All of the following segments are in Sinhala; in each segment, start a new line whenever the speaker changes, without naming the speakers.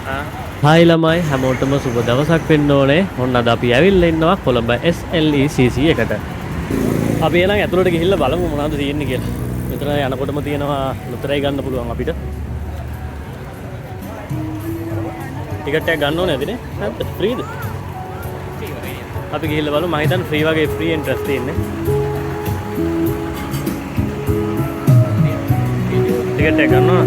හායි ළමයි හැමෝටම සුබ දවසක් වෙන්න ඕනේ. ඔන්න අද අපි ඇවිල්ලා ඉන්නවා කොළඹ SLECC එකට. අපි එනම් ඇතුළට ගිහිල්ලා බලමු මොනවද තියෙන්නේ කියලා. මෙතන යනකොටම තියෙනවා ලොතරැයි ගන්න පුළුවන් අපිට. ටිකට් එකක් ගන්න ඕනේ නැතිනේ. නැත්ද? ෆ්‍රීද? අපි ගිහිල්ලා බලමු. මම හිතන්නේ ෆ්‍රී වගේ ෆ්‍රී එන්ට්‍රස් තියෙන්නේ. ටිකට් එක ගන්නවා.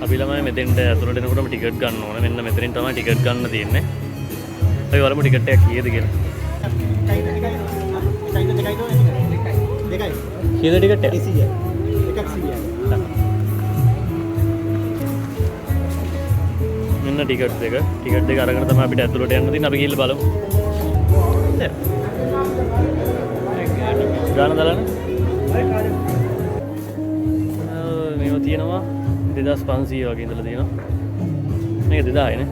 අපි ළමයි මෙතෙන්ට ඇතුළට එනකොටම ටිකට් ගන්න ඕනේ. මෙන්න මෙතනින් තමයි ටිකට් ගන්න තියෙන්නේ. අපි බලමු ටිකට් එක කීයද කියලා. කීයද ටිකට් එක? 100. එකක් 100යි. මෙන්න ටිකට් එක. ටිකට් එක අරගෙන තමයි අපිට ඇතුළට යන්න තියෙන්නේ. අපි ගිහිල්ලා බලමු. ගාන දාලානේ. මේව තියෙනවා 2500 වගේ ඉඳලා තියෙනවා. මේක 2000 නේ.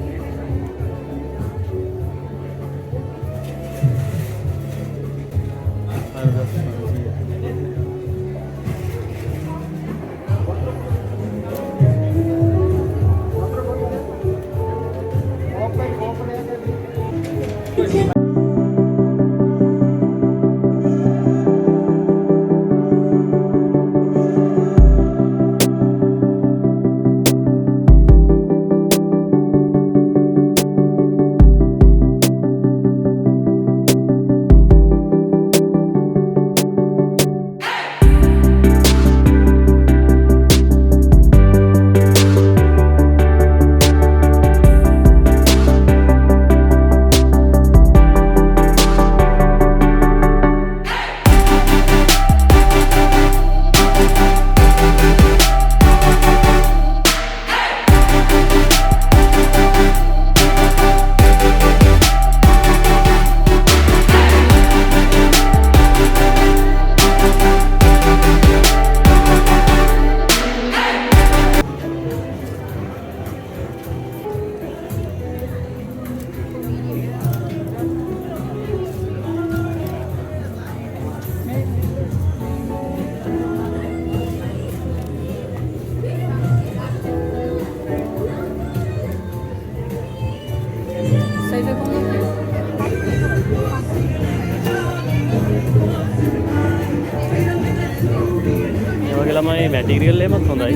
ළමයි මැටීරියල් එකමත් හොඳයි.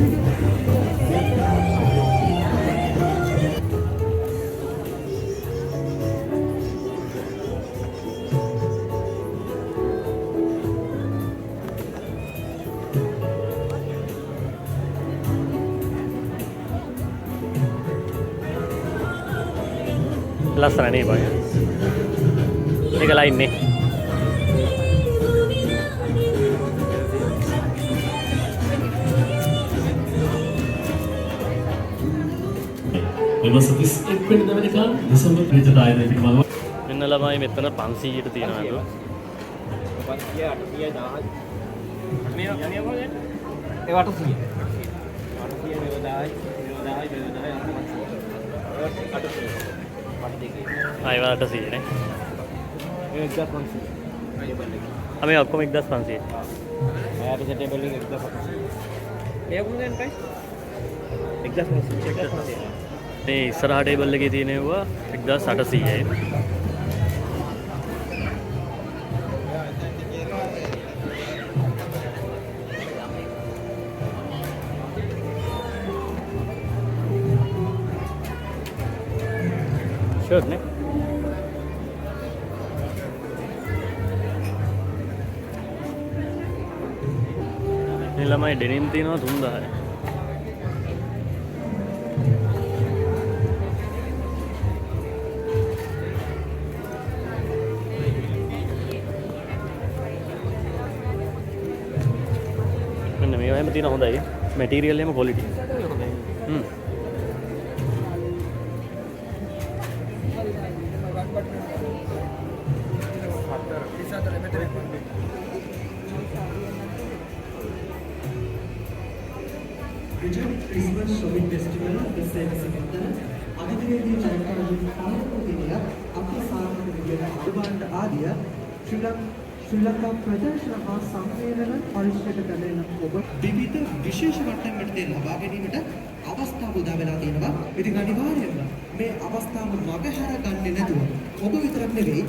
ලස්සන නේ බය. ඒක ලයින් නේ. මෙන්න ළමයි මෙතන 500ට තියෙනවා නේද? 500 800 1000 මේ කොහෙද? ඒ 800 800 නේ. මේ 1500 අපි ඔක්කොම 1500 ආයෙත් සෙටේබල් එක 1500 ඒ වුණෙන් කයි 1500 මේ ඉස්සරහ ටේබල් එකේ තියෙනවා 1800යි. ෂර්ට් නේ. මේ ළමයි ඩෙනිම් තියෙනවා 3000යි. තියෙන හොඳයි මැටීරියල් එකම ක්වොලිටි
Christmas shopping festival දෙසේකසකට අධිවේදී ජනතාවගේ කාර්යෝගිනිය අපේ සාර්ථක විදියට අඩුවන්ට ආදිය ශ්‍රී ලංකා ශ්‍රී ලංකා ප්‍රදර්ශන හා සම්මේලන පරිශ්‍රයට පැමිණෙන ඔබ විවිධ විශේෂ වටනම් මෙතන ලබා ගැනීමට අවස්ථාව උදා වෙලා තියෙනවා. ඉතින් අනිවාර්යයෙන්ම මේ අවස්ථාව මගහැර ගන්නේ නැතුව ඔබ විතරක් නෙවෙයි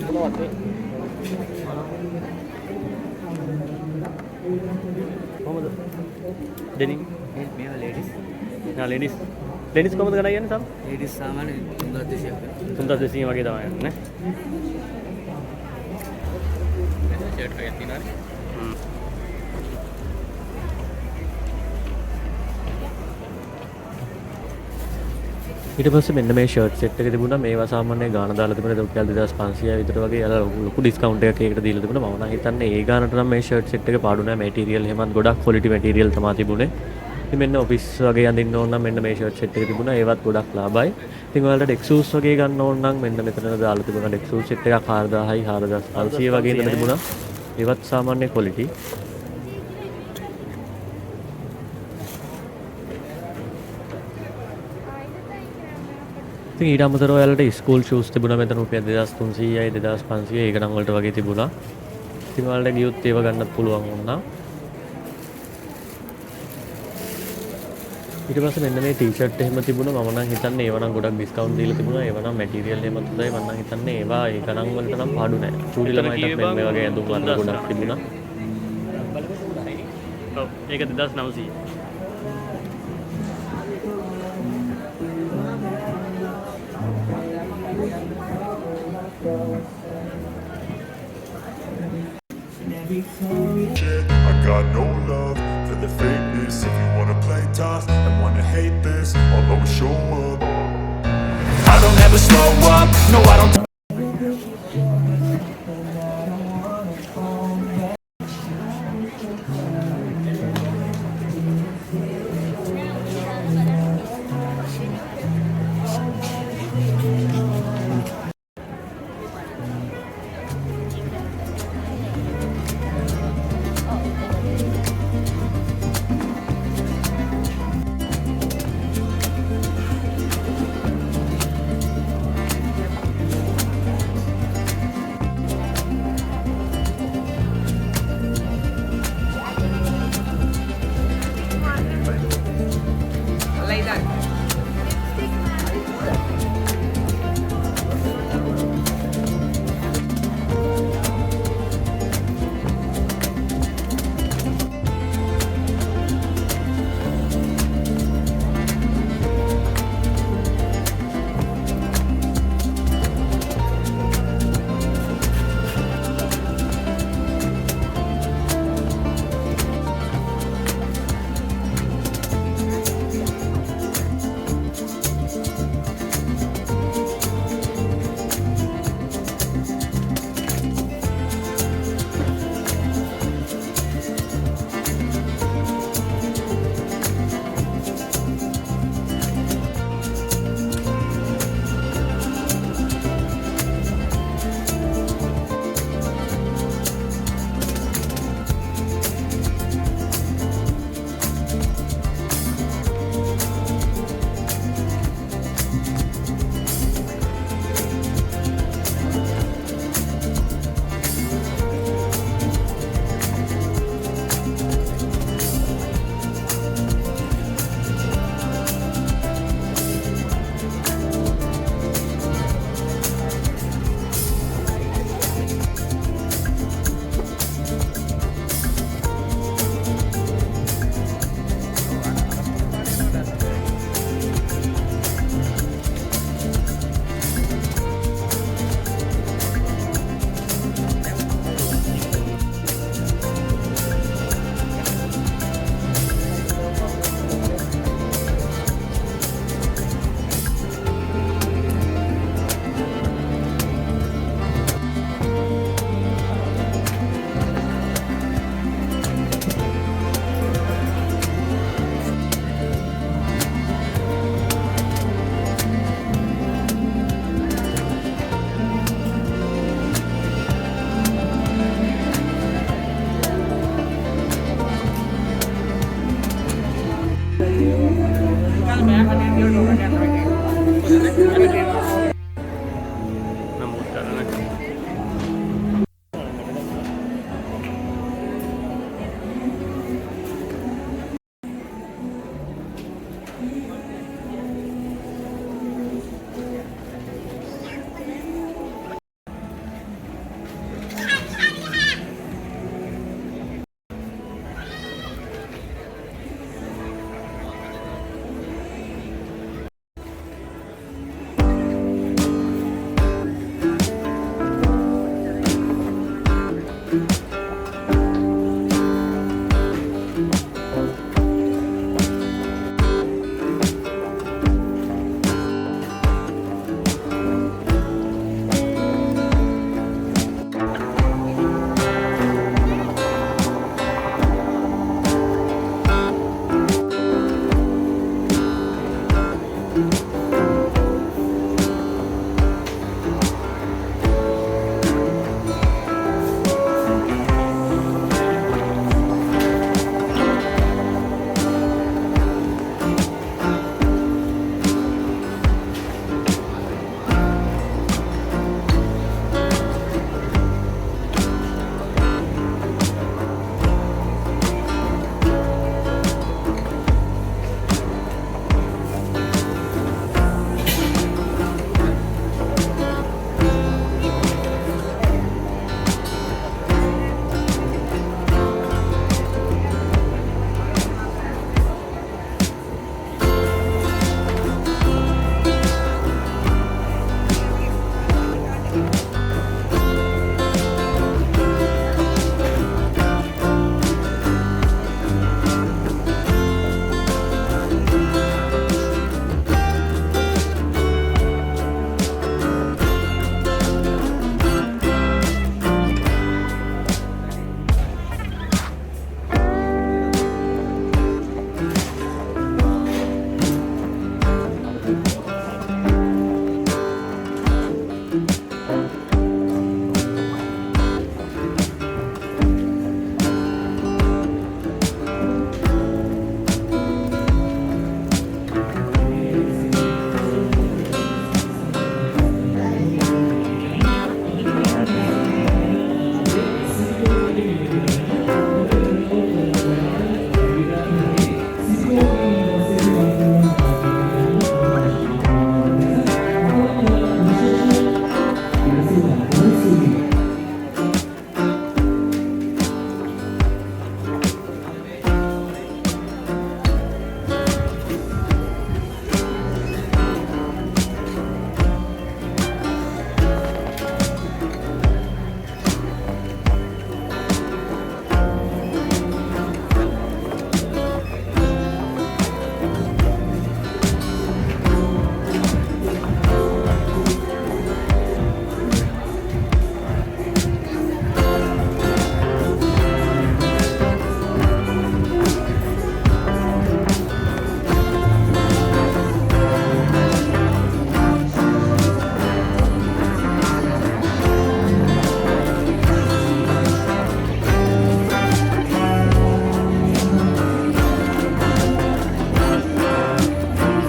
කොහමද දෙනි
මේවා ලේඩිස්
ලේඩිස් කොහමද ගණන් යන්නේ සම්
ලේඩිස් සාමාන්‍ය 3200ක්
3200 වගේ තමයි යන්නේ
ෂර්ට් එකක් තියෙනවා
ඊට පස්සේ මෙන්න මේ ෂර්ට් සෙට් එක තිබුණා මේවා සාමාන්‍යයෙන් ගාන දාලා තිබුණා රුපියල් 2500 විතර වගේ යාලා ලොකු ඩිස්කවුන්ට් එකක් ඒකට දීලා තිබුණා මම නම් හිතන්නේ ඒ ගානට නම් මේ ෂර්ට් සෙට් එක පාඩු නෑ මැටීරියල් එහෙමත් ගොඩක් ක්වොලිටි මැටීරියල් තමයි තිබුණේ ඉතින් මෙන්න ඔෆිස් වගේ අඳින්න ඕන නම් මෙන්න මේ ෂර්ට් සෙට් එක තිබුණා ඒවත් ගොඩක් ලාභයි ඉතින් ඔයාලට ඩෙක්සූස් වගේ ගන්න ඕන නම් මෙන්න මෙතන දාලා තිබුණා ඩෙක්සූස් සෙට් එකක් 4000යි 4500 වගේ ඉඳලා තිබුණා ඒවත් සාමාන්‍ය ක්වොලිටි ඉතින් ඊට අමතරව ඔයාලට ස්කූල් ෂූස් තිබුණා මෙතන රුපියල් 2300යි 2500 ඒ ගණන් වලට වගේ තිබුණා. ඉතින් ඔයාලට ගියොත් ඒව ගන්නත් පුළුවන් වුණා. ඊට පස්සේ මෙන්න මේ ටී-ෂර්ට් එහෙම තිබුණා මම නම් හිතන්නේ ඒව නම් ගොඩක් ඩිස්කවුන්ට් දීලා තිබුණා. ඒව නම් මැටීරියල් එහෙම හොඳයි මම නම් හිතන්නේ ඒවා ඒ ගණන් වලට නම් පාඩු නෑ. චූටි ළමයිටත් මේ වගේ ඇඳුම් වර්ග ගොඩක් තිබුණා. ඔව් ඒක 2900.
I got no love for the fakeness. If you wanna play tough and wanna hate this, I'll always show up. I don't ever slow up, no I don't.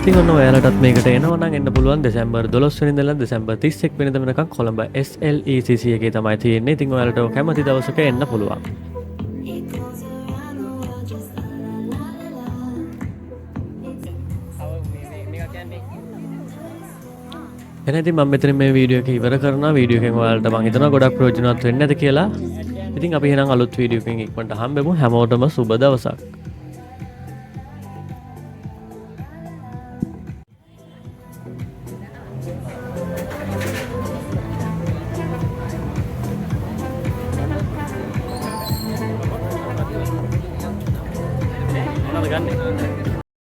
ඉතින් ඔන්න ඔයාලටත් මේකට එනවා නම් එන්න පුළුවන් දෙසැම්බර් 12 වෙනිදා ඉඳලා දෙසැම්බර් 31 වෙනිදා වෙනකන් කොළඹ SLECC එකේ තමයි තියෙන්නේ. ඉතින් ඔයාලට කැමති දවසක එන්න පුළුවන්. එනදී මම මෙතන මේ වීඩියෝ එක ඉවර කරනවා. වීඩියෝ එකෙන් ඔයාලට මම හිතනවා ගොඩක් ප්‍රයෝජනවත් වෙන්නේ නැති කියලා. ඉතින් අපි එහෙනම් අලුත් වීඩියෝ එකකින් ඉක්මනට හම්බෙමු. හැමෝටම සුබ දවසක්. මොනවද ගන්නෙ?